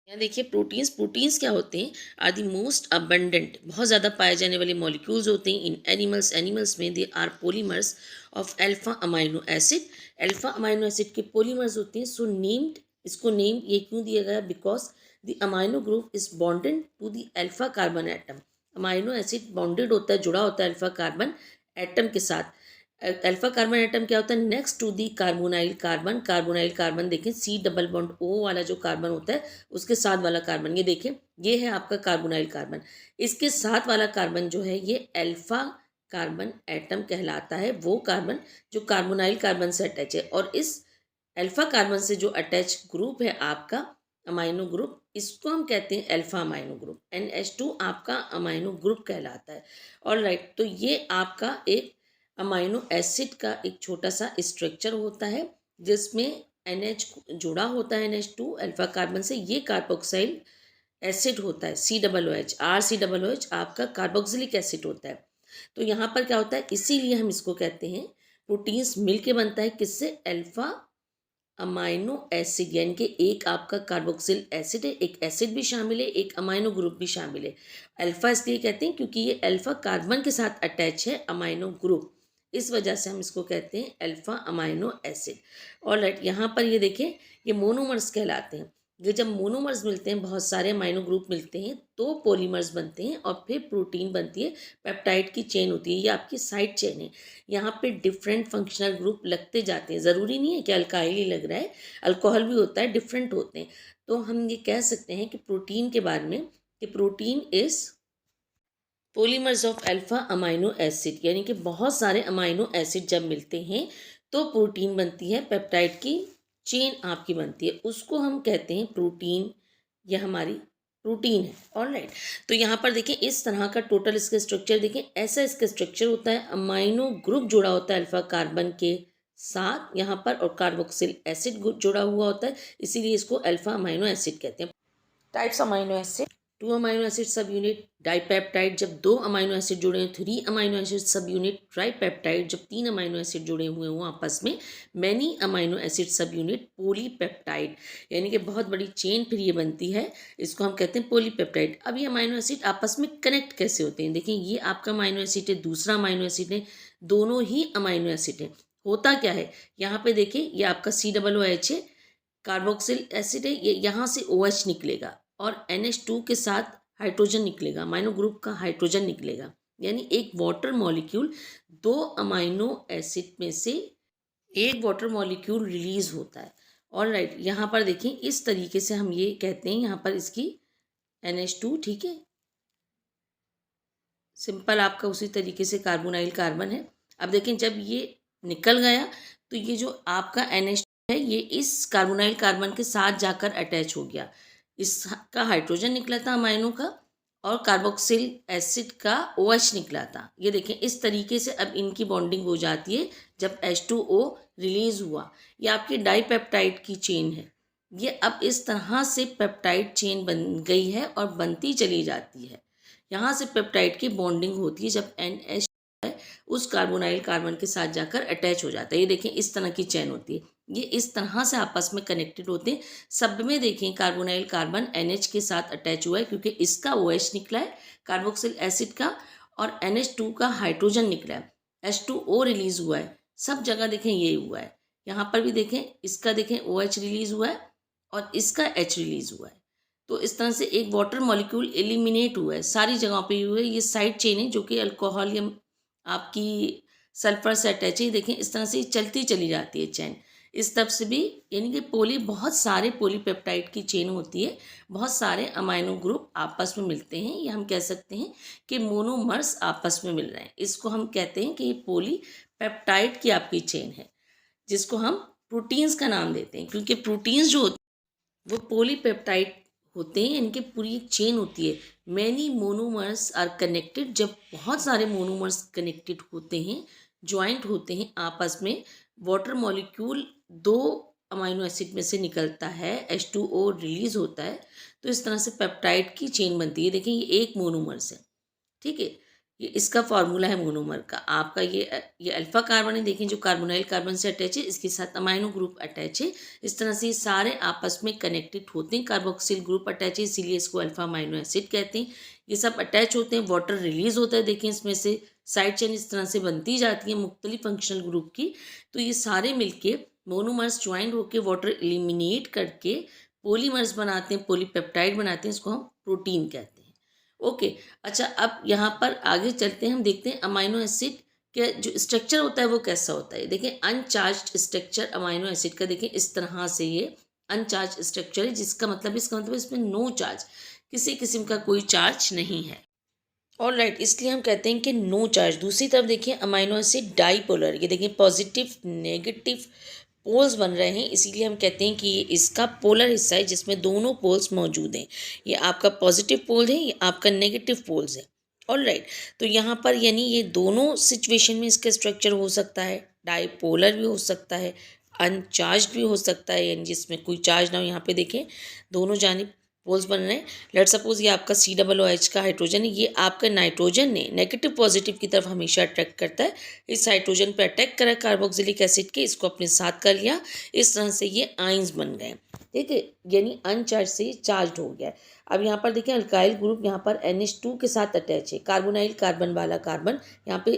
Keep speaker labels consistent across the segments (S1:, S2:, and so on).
S1: यहाँ देखिए proteins proteins क्या होते हैं, आर दी मोस्ट अबंडेंट, बहुत ज़्यादा पाए जाने वाले मॉलिक्यूल्स होते हैं इन एनिमल्स। एनिमल्स में they are polymers of alpha amino acid. Alpha amino acid के पोलीमर्स होते हैं। सो नेम्ड, इसको नेम ये क्यों दिया गया, because the amino group is bonded to the alpha carbon atom. Amino acid bonded होता है, जुड़ा होता है अल्फा कार्बन एटम के साथ। अल्फा कार्बन एटम क्या होता है, next to the carbonyl carbon. Carbonyl carbon देखें, सी डबल बॉन्ड ओ वाला जो कार्बन होता है उसके साथ वाला कार्बन, ये देखें, ये है आपका कार्बोनाइल कार्बन। इसके साथ वाला कार्बन जो है ये अल्फा कार्बन एटम कहलाता है, वो कार्बन जो कार्बोनाइल कार्बन से अटैच है। और इस अल्फा कार्बन से जो अटैच ग्रुप है आपका अमाइनो ग्रुप, इसको हम कहते हैं अल्फा अमाइनो ग्रुप। NH2 आपका अमाइनो ग्रुप कहलाता है। ऑल राइट, तो ये आपका एक अमाइनो एसिड का एक छोटा सा स्ट्रक्चर होता है जिसमें NH जुड़ा होता है, NH2 अल्फा कार्बन से। ये कार्बोक्साइल एसिड होता है, COOH, RCOOH आपका कार्बोक्सिलिक एसिड होता है। तो यहाँ पर क्या होता है, इसीलिए हम इसको कहते हैं प्रोटीन्स मिलके बनता है, किससे, अल्फा अमाइनो एसिड, यानी कि एक आपका कार्बोक्सिल एसिड है, एक एसिड भी शामिल है, एक अमाइनो ग्रुप भी शामिल है। अल्फा इसलिए कहते हैं क्योंकि ये अल्फा कार्बन के साथ अटैच है अमाइनो ग्रुप, इस वजह से हम इसको कहते हैं अल्फा अमाइनो एसिड। और राइट, यहाँ पर ये देखें, ये मोनोमर्स कहलाते हैं। ये जब मोनोमर्स मिलते हैं, बहुत सारे अमाइनो ग्रुप मिलते हैं तो पॉलीमर्स बनते हैं और फिर प्रोटीन बनती है। पेप्टाइड की चेन होती है, ये आपकी साइड चेन है। यहाँ पे डिफरेंट फंक्शनल ग्रुप लगते जाते हैं, ज़रूरी नहीं है कि अल्काइल ही लग रहा है, अल्कोहल भी होता है, डिफरेंट होते हैं। तो हम ये कह सकते हैं कि प्रोटीन के बारे में कि protein is polymers of alpha amino acid, यानी कि बहुत सारे अमाइनो एसिड जब मिलते हैं तो प्रोटीन बनती है, पेप्टाइड की चेन आपकी बनती है, उसको हम कहते हैं प्रोटीन। यह हमारी प्रोटीन है। ऑल राइट, तो यहाँ पर देखें इस तरह का टोटल इसका स्ट्रक्चर देखें, ऐसा इसका स्ट्रक्चर होता है। अमाइनो ग्रुप जुड़ा होता है अल्फा कार्बन के साथ यहाँ पर, और कार्बोक्सिल एसिड जुड़ा हुआ होता है, इसीलिए इसको अल्फा अमाइनो एसिड कहते हैं। Types amino acid, 2 amino acid सब यूनिट। डाइपेप्टाइड, जब 2 अमाइनो एसिड जुड़े हैं। 3 अमाइनो एसिड सब यूनिट। ट्राइपेप्टाइड, जब 3 अमाइनो एसिड जुड़े हुए हों आपस में। मैनी अमाइनो एसिड सब यूनिट। पॉलीपेप्टाइड, यानी कि बहुत बड़ी चेन फिर ये बनती है, इसको हम कहते हैं पॉलीपेप्टाइड। अब ये अमाइनो एसिड आपस में कनेक्ट कैसे होते हैं, देखिए ये आपका अमाइनो एसिड है, दूसरा अमाइनो एसिड है, दोनों ही अमाइनो एसिड है। होता क्या है, यहाँ पे देखिए ये आपका COOH है, कार्बोक्सिल एसिड है, ये यहाँ से OH निकलेगा और NH2 के साथ हाइड्रोजन निकलेगा, अमाइनो ग्रुप का हाइड्रोजन निकलेगा, यानी एक वाटर मॉलिक्यूल, 2 अमाइनो एसिड में से एक वाटर मॉलिक्यूल रिलीज होता है। ऑल राइट, यहाँ पर देखें इस तरीके से हम ये कहते हैं, यहाँ पर इसकी NH2, ठीक है, सिंपल आपका उसी तरीके से कार्बोनाइल कार्बन है। अब देखें जब ये निकल गया तो ये जो आपका NH2 है ये इस कार्बोनाइल कार्बन के साथ जाकर अटैच हो गया, इसका हाइड्रोजन निकला था अमाइनो का, और कार्बोक्सिल एसिड का OH निकला था। ये देखें इस तरीके से अब इनकी बॉन्डिंग हो जाती है जब H2O रिलीज हुआ। ये आपकी डाइपेप्टाइड की चेन है, ये अब इस तरह से पेप्टाइड चेन बन गई है और बनती चली जाती है। यहाँ से पेप्टाइड की बॉन्डिंग होती है जब NH उस कार्बोनाइल कार्बन के साथ जाकर अटैच हो जाता है। ये देखें इस तरह की चेन होती है, ये इस तरह से आपस में कनेक्टेड होते हैं। सब में देखें कार्बोनाइल कार्बन NH के साथ अटैच हुआ है क्योंकि इसका OH निकला है कार्बोक्सिल एसिड का, और NH2 का हाइड्रोजन निकला है, H2O रिलीज हुआ है। सब जगह देखें ये हुआ है, यहाँ पर भी देखें, इसका देखें OH रिलीज हुआ है और इसका H रिलीज हुआ है। तो इस तरह से एक वाटर मॉलिक्यूल एलिमिनेट हुआ है, सारी जगहों पे हुआ है। ये साइड चेन है जो कि अल्कोहल या आपकी सल्फर से अटैच है। देखें इस तरह से चलती चली जाती है चेन, इस तरफ से भी, यानी कि बहुत सारे पॉलीपेप्टाइड की चेन होती है, बहुत सारे अमाइनो ग्रुप आपस में मिलते हैं। ये हम कह सकते हैं कि मोनोमर्स आपस में मिल रहे हैं, इसको हम कहते हैं कि ये पॉलीपेप्टाइड की आपकी चेन है, जिसको हम प्रोटीन्स का नाम देते हैं, क्योंकि प्रोटीन्स जो होते हैं वो पॉलीपेप्टाइड होते हैं, इनकी पूरी एक चेन होती है। मैनी मोनोमर्स आर कनेक्टेड, जब बहुत सारे मोनोमर्स कनेक्टेड होते हैं, ज्वाइंट होते हैं आपस में, वाटर मॉलिक्यूल 2 अमाइनो एसिड में से निकलता है, H2O रिलीज होता है, तो इस तरह से पेप्टाइड की चेन बनती है। देखिए ये एक मोनोमर्स है, ठीक है। ये इसका फॉर्मूला है मोनोमर का। आपका ये अल्फा कार्बन है, देखिए जो कार्बोनाइल कार्बन से अटैच है, इसके साथ अमाइनो ग्रुप अटैच है। इस तरह से ये सारे आपस में कनेक्टेड होते हैं। कार्बोक्सिल ग्रुप अटैच है, इसीलिए इसको अल्फा अमाइनो एसिड कहते हैं। ये सब अटैच होते हैं, वाटर रिलीज होता है, देखें इसमें से साइड चेन इस तरह से बनती जाती है मुख्तलिफ फंक्शनल ग्रुप की। तो ये सारे मिलके मोनोमर्स ज्वाइंट होकर वाटर एलिमिनेट करके पॉलीमर्स बनाते हैं, पॉलीपेप्टाइड बनाते हैं, इसको हम प्रोटीन कहते हैं। ओके। अच्छा, अब यहाँ पर आगे चलते हैं, हम देखते हैं अमाइनो एसिड के जो स्ट्रक्चर होता है वो कैसा होता है। देखिए अनचार्ज स्ट्रक्चर अमाइनो एसिड का, देखिए इस तरह से ये अनचार्ज स्ट्रक्चर है, जिसका मतलब इसका मतलब इसमें नो चार्ज, किसी किस्म का कोई चार्ज नहीं है। ऑल राइट, इसलिए हम कहते हैं कि नो चार्ज। दूसरी तरफ देखिए अमाइनो एसिड डाईपोलर, ये देखिए पॉजिटिव नेगेटिव पोल्स बन रहे हैं, इसीलिए हम कहते हैं कि ये इसका पोलर हिस्सा है जिसमें दोनों पोल्स मौजूद हैं। ये आपका पॉजिटिव पोल है, ये आपका नेगेटिव पोल्स है। ऑल राइट, तो यहाँ पर यानी ये दोनों सिचुएशन में इसका स्ट्रक्चर हो सकता है, डाईपोलर भी हो सकता है, अनचार्ज भी हो सकता है, यानी जिसमें कोई चार्ज ना हो। यहाँ पे देखें दोनों जानिब पोल्स बन रहे हैं। लेट सपोज ये आपका COOH का हाइड्रोजन है, ये आपका नाइट्रोजन ने नेगेटिव पॉजिटिव की तरफ हमेशा अट्रैक्ट करता है। इस हाइड्रोजन पे अटैक करा कार्बोक्सिलिक एसिड के, इसको अपने साथ कर लिया, इस तरह से ये आइंस बन गए। ठीक है, यानी अनचार्ज से चार्ज हो गया। अब यहाँ पर देखिए अल्काइल ग्रुप यहाँ पर NH2 के साथ अटैच है, कार्बोनाइल कार्बन वाला कार्बन यहाँ पे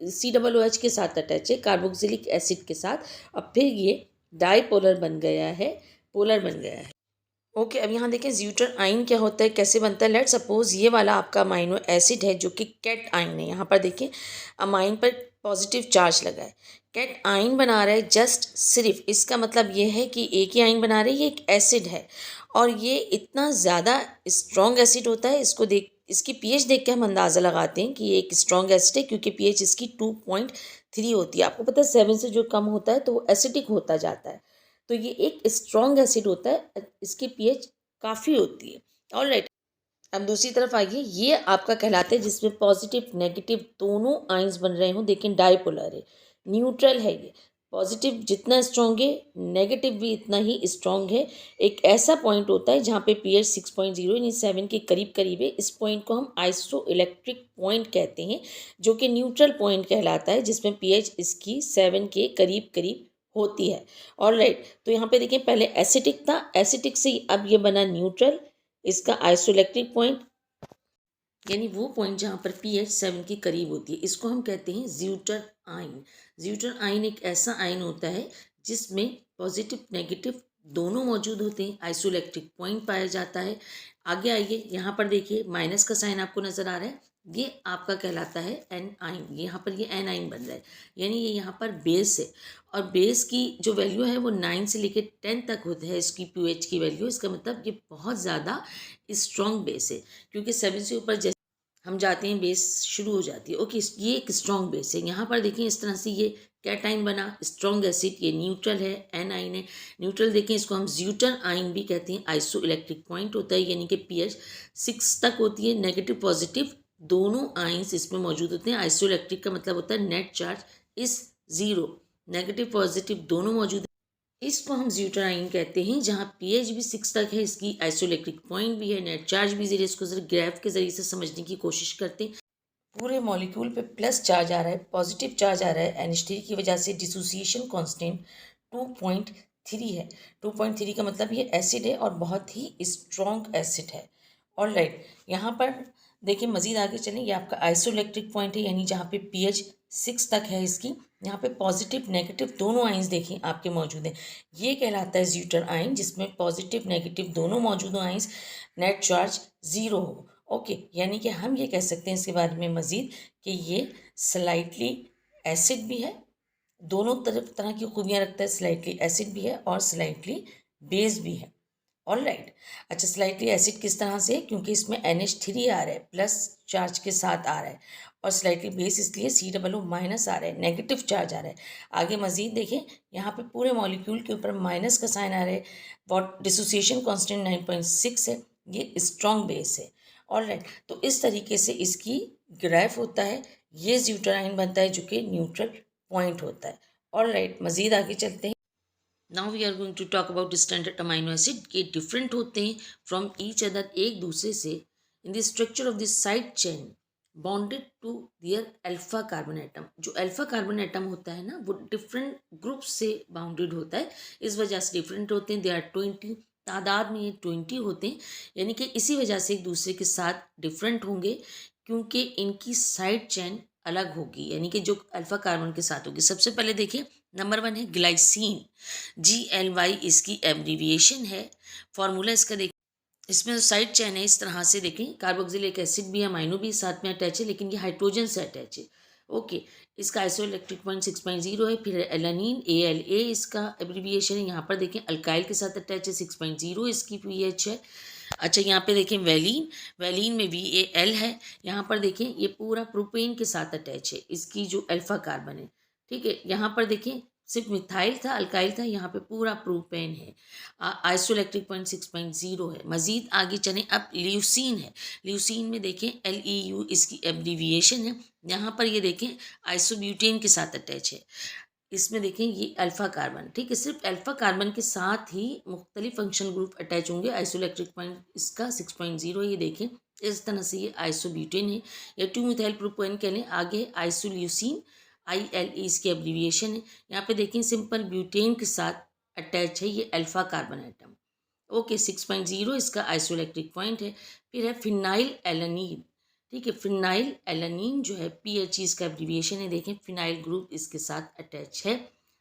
S1: COOH के साथ अटैच है, कार्बोक्सिलिक एसिड के साथ। अब फिर ये डाईपोलर बन गया है, पोलर बन गया है। ओके, अब यहाँ देखें ज्यूटर आइन क्या होता है, कैसे बनता है। लेट सपोज ये वाला आपका अमाइनो एसिड है जो कि कैट आइन है। यहाँ पर देखिए अमाइन पर पॉजिटिव चार्ज लगा है, कैट आइन बना रहा है। जस्ट सिर्फ इसका मतलब ये है कि एक ही आइन बना रहे हैं, ये एक एसिड है और ये इतना ज़्यादा स्ट्रॉन्ग एसिड होता है। इसकी पीएच देख के हम अंदाज़ा लगाते हैं कि ये एक स्ट्रॉन्ग एसिड है, क्योंकि पीएच इसकी 2.3 होती है। आपको पता है 7 से जो कम होता है तो वो एसिडिक होता जाता है। तो ये एक स्ट्रॉन्ग एसिड होता है, इसकी पीएच काफ़ी होती है। ऑल राइट, अब दूसरी तरफ आइए, ये आपका कहलाता है जिसमें पॉजिटिव नेगेटिव दोनों आइंस बन रहे हों। देखिए डाईपोलर है, न्यूट्रल है, ये पॉजिटिव जितना स्ट्रॉन्ग है नेगेटिव भी इतना ही स्ट्रॉन्ग है। एक ऐसा पॉइंट होता है जहाँ पे पीएच 6.0 यानी 7 के करीब करीब है। इस पॉइंट को हम आइसो इलेक्ट्रिक पॉइंट कहते हैं, जो कि न्यूट्रल पॉइंट कहलाता है, जिसमें पीएच इसकी 7 के करीब करीब होती है। ऑल राइट, तो यहाँ पे देखिए पहले एसिटिक था, एसिटिक से अब ये बना न्यूट्रल। इसका आइसोइलेक्ट्रिक पॉइंट यानी वो पॉइंट जहाँ पर पीएच 7 के करीब होती है, इसको हम कहते हैं ज्यूटर आइन। ज्यूटर आइन एक ऐसा आइन होता है जिसमें पॉजिटिव नेगेटिव दोनों मौजूद होते हैं, आइसोइलेक्ट्रिक पॉइंट पाया जाता है। आगे आइए, यहाँ पर देखिए माइनस का साइन आपको नजर आ रहा है, ये आपका कहलाता है एन आइन। यहाँ पर ये एन आइन बन रहा है, यानी ये यहाँ पर बेस है और बेस की जो वैल्यू है वो 9 से लेकर 10 तक होती है इसकी पीएच की वैल्यू। इसका मतलब ये बहुत ज़्यादा स्ट्रॉन्ग बेस है, क्योंकि 7 से ऊपर जैसे हम जाते हैं बेस शुरू हो जाती है। ओके, ये एक स्ट्रॉन्ग बेस है। यहाँ पर देखें इस तरह से ये कैटाइन बना, स्ट्रॉन्ग एसिड, ये न्यूट्रल है, एन आइन है। न्यूट्रल देखें, इसको हम ज्यूटर आइन भी कहते हैं। आइसो इलेक्ट्रिक पॉइंट होता है, यानी कि पीएच 6 तक होती है। नेगेटिव पॉजिटिव दोनों आइंस इसमें मौजूद होते हैं। आइसो इलेक्ट्रिक का मतलब होता है net charge is 0, negative positive दोनों मौजूद। इसको हम ज्यूटराइन कहते हैं, जहाँ पीएच भी 6 तक है, इसकी आइसोइलेक्ट्रिक पॉइंट भी है, नेट चार्ज भी 0। इसको जरा ग्राफ के जरिए से समझने की कोशिश करते हैं। पूरे मॉलिक्यूल पे प्लस चार्ज आ रहा है, पॉजिटिव चार्ज आ रहा है, NH3 की वजह से डिसोसिएशन कांस्टेंट 2.3 है। 2.3 का मतलब ये एसिड है और बहुत ही स्ट्रॉन्ग एसिड है। ऑल राइट, यहाँ पर देखिए मज़ीद आगे चलें, ये आपका आइसोइलेक्ट्रिक पॉइंट है, यानी जहाँ पे पीएच 6 तक है इसकी। यहाँ पे पॉजिटिव नेगेटिव दोनों आइंस देखें आपके मौजूद हैं, ये कहलाता है ज्यूटर आइन, जिसमें पॉजिटिव नेगेटिव दोनों मौजूद हो आइंस, नेट चार्ज 0 हो। ओके, यानी कि हम ये कह सकते हैं इसके बारे में मज़ीद कि ये स्लाइटली एसिड भी है, दोनों तरह की खूबियाँ रखता है, स्लाइटली एसिड भी है और स्लाइटली बेस भी है। ऑल राइट, अच्छा स्लाइटली एसिड किस तरह से, क्योंकि इसमें NH3 आ रहा है, प्लस चार्ज के साथ आ रहा है, और स्लाइटली बेस इसलिए COO माइनस आ रहा है, नेगेटिव चार्ज आ रहा है। आगे मजीद देखें, यहाँ पे पूरे मॉलिक्यूल के ऊपर माइनस का साइन आ रहा है। वॉट डिसोसिएशन कांस्टेंट 9.6 है, ये स्ट्रॉन्ग बेस है। ऑल राइट, तो इस तरीके से इसकी ग्राफ होता है, ये ज्यूटराइन बनता है जो कि न्यूट्रल पॉइंट होता है। ऑल राइट, मजीद आगे चलते हैं। Now we are going to talk about standard amino acid के डिफरेंट होते हैं फ्रॉम ईच अदर, एक दूसरे से, in the structure of the side chain bonded to their alpha carbon atom. जो अल्फा कार्बन एटम होता है ना वो डिफरेंट ग्रुप से बाउंडेड होता है, इस वजह से डिफरेंट होते हैं। दे आर 20, तादाद में ये 20 होते हैं, यानी कि इसी वजह से एक दूसरे के साथ डिफरेंट होंगे, क्योंकि इनकी साइड चेन अलग होगी, यानी कि जो अल्फा कार्बन के साथ होगी। सबसे पहले देखिए, नंबर 1 है ग्लाइसिन, GLY इसकी एब्रीविएशन है। फॉर्मूला इसका देखिए, इसमें जो साइड चेन है इस तरह से देखें, कार्बोक्सिलिक एसिड भी अमाइनो भी साथ में अटैच है, लेकिन ये हाइड्रोजन से अटैच है। ओके, इसका आइसो इलेक्ट्रिक पॉइंट 6.0 है। फिर एलानीन, ALA इसका एब्रीविएशन है। यहाँ पर देखें अल्काइल के साथ अटैच है, 6.0 इसकी pH है। अच्छा, यहाँ पे देखें वैलीन, वैलीन में VAL है। यहाँ पर देखें ये पूरा प्रोपेन के साथ अटैच है, इसकी जो अल्फा कार्बन है। ठीक है, यहाँ पर देखें सिर्फ मिथाइल था, अल्काइल था, यहाँ पे पूरा प्रोपेन है। आइसोइलेक्ट्रिक पॉइंट 6.0 है। मजीद आगे चलें, अब ल्यूसीन है। ल्यूसीन में देखें LEU इसकी एब्रीविएशन है। यहाँ पर ये देखें आइसोब्यूटेन के साथ अटैच है। इसमें देखें ये अल्फा कार्बन, ठीक है, सिर्फ अल्फा कार्बन के साथ ही मुख्तलिफ फंक्शन ग्रुप अटैच होंगे। आइसोइलेक्ट्रिक पॉइंट इसका 6.0, ये देखें इस तरह से ये आइसोब्यूटेन है, या 2 मिथाइल प्रोपेन कह लें। आगे आइसोल्यूसिन, ILE इसकी एब्रीविएशन है। यहाँ पे देखें सिंपल ब्यूटेन के साथ अटैच है ये अल्फा कार्बन एटम। ओके, 6.0 इसका आइसोइलेक्ट्रिक पॉइंट है। फिर है फिनाइल एलानीन, ठीक है, फिनाइल एलानीन जो है PHE इसका एब्रीविएशन है। देखें फिनाइल ग्रुप इसके साथ अटैच है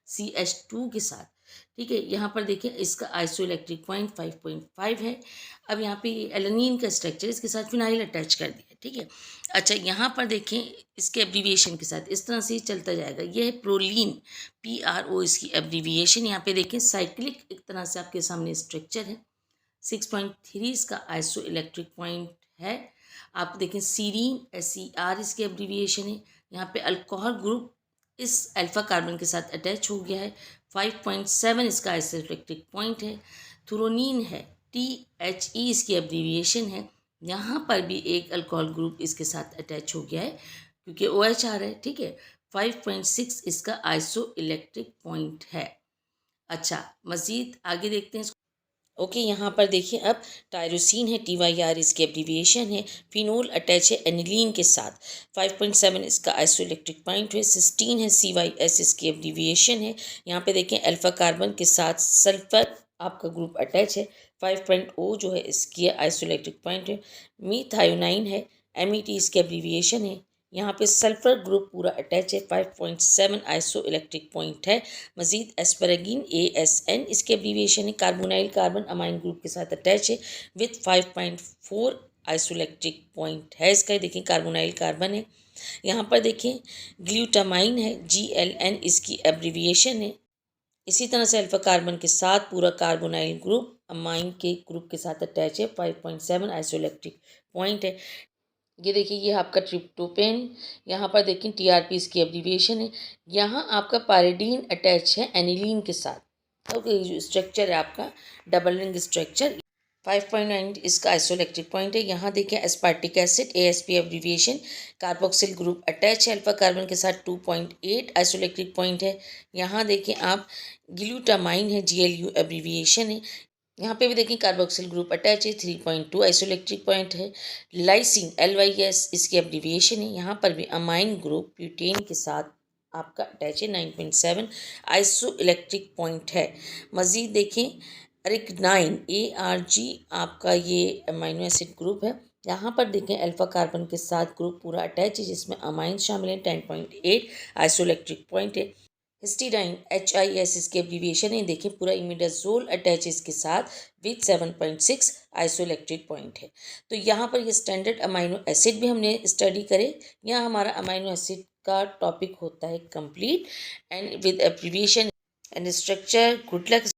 S1: CH2 के साथ। ठीक है, यहाँ पर देखें इसका आइसोइलेक्ट्रिक पॉइंट 5.5 है। अब यहाँ पे एलानीन का स्ट्रक्चर इसके साथ फिनाइल अटैच कर दिया। ठीक है, अच्छा यहाँ पर देखें इसके एब्रीविएशन के साथ इस तरह से ही चलता जाएगा। ये है प्रोलीन, PRO इसकी एब्रीविएशन। यहाँ पे देखें साइक्लिक एक तरह से आपके सामने स्ट्रक्चर है। 6.3 इसका आइसो इलेक्ट्रिक पॉइंट है। आप देखें सीरीन, SER इसकी एब्रीविएशन है। यहाँ पे अल्कोहल ग्रुप इस अल्फा कार्बन के साथ अटैच हो गया है। 5.7 इसका आइसो इलेक्ट्रिक पॉइंट है। थ्रोनीन है, THE इसकी एब्रीविएशन है। यहाँ पर भी एक अल्कोहल ग्रुप इसके साथ अटैच हो गया है, क्योंकि OH आ रहा है। ठीक है, 5.6 इसका आइसो इलेक्ट्रिक पॉइंट है। अच्छा, मज़ीद आगे देखते हैं। ओके, यहाँ पर देखिए अब टायरोसिन है, TYR इसकी एब्रीविएशन है। फिनोल अटैच है एनिलीन के साथ, 5.7 इसका आइसोइलेक्ट्रिक पॉइंट है। सिस्टीन है, CYS इसकी एब्रीविएशन है। यहाँ पे देखें अल्फा कार्बन के साथ सल्फर आपका ग्रुप अटैच है, 5.0 जो है इसकी आइसोइलेक्ट्रिक पॉइंट है। मीथायोनाइन है, MET इसकी एब्रीविएशन है। यहाँ पे सल्फर ग्रुप पूरा अटैच है, 5.7 आइसो इलेक्ट्रिक पॉइंट है। मजीद एस्पेरागिन, ASN इसके एब्रीविएशन है। कार्बोनाइल कार्बन अमाइन ग्रुप के साथ अटैच है विथ 5.4 आइसोइलेक्ट्रिक पॉइंट है इसका। देखें कार्बोनाइल कार्बन है। यहाँ पर देखें ग्लूटामाइन है, GLN इसकी एब्रीविएशन है। इसी तरह से अल्फा कार्बन के साथ पूरा कार्बोनाइल ग्रुप अमाइन के ग्रुप के साथ अटैच है, 5.7 आइसोइलेक्ट्रिक पॉइंट है। ये देखिए ये आपका ट्रिप्टोपेन, यहाँ पर देखें TRP इसकी एब्रीविएशन है। यहाँ आपका पायरिडीन अटैच है एनिलीन के साथ। ओके, जो स्ट्रक्चर है आपका डबल रिंग स्ट्रक्चर, 5.9 इसका आइसोइलेक्ट्रिक पॉइंट है। यहाँ देखें aspartic acid, ASP abbreviation, carboxyl group attach है अल्फा कार्बन के साथ, 2.8 आइसोइलेक्ट्रिक पॉइंट है। यहाँ देखें आप ग्लूटामाइन है, GLU एब्रीविएशन है। यहाँ पे भी देखिए कार्बोक्सिल ग्रुप अटैच है, 3.2 आइसोइलेक्ट्रिक पॉइंट है। लाइसिन, LYS इसकी एब्रीविएशन है। यहाँ पर भी अमाइन ग्रुप ब्यूटेन के साथ आपका अटैच है, 9.7 आइसो इलेक्ट्रिक पॉइंट है। मज़ीद देखें अरिकनाइन, ARG आपका ये अमाइनो एसिड ग्रुप है। यहाँ पर देखें अल्फा कार्बन के साथ ग्रुप पूरा अटैच है, जिसमें अमाइन शामिल है, 10.8 आइसोइलेक्ट्रिक पॉइंट है। हिस्टीडाइन, HIS इसके एब्रीविएशन है। देखें पूरा इमिडाजोल अटैच इसके साथ विथ 7.6 आइसोइलेक्ट्रिक पॉइंट है। तो यहाँ पर ये स्टैंडर्ड अमाइनो एसिड भी हमने स्टडी करे। यहाँ हमारा अमाइनो एसिड का टॉपिक होता है complete and with abbreviation and structure. Good luck.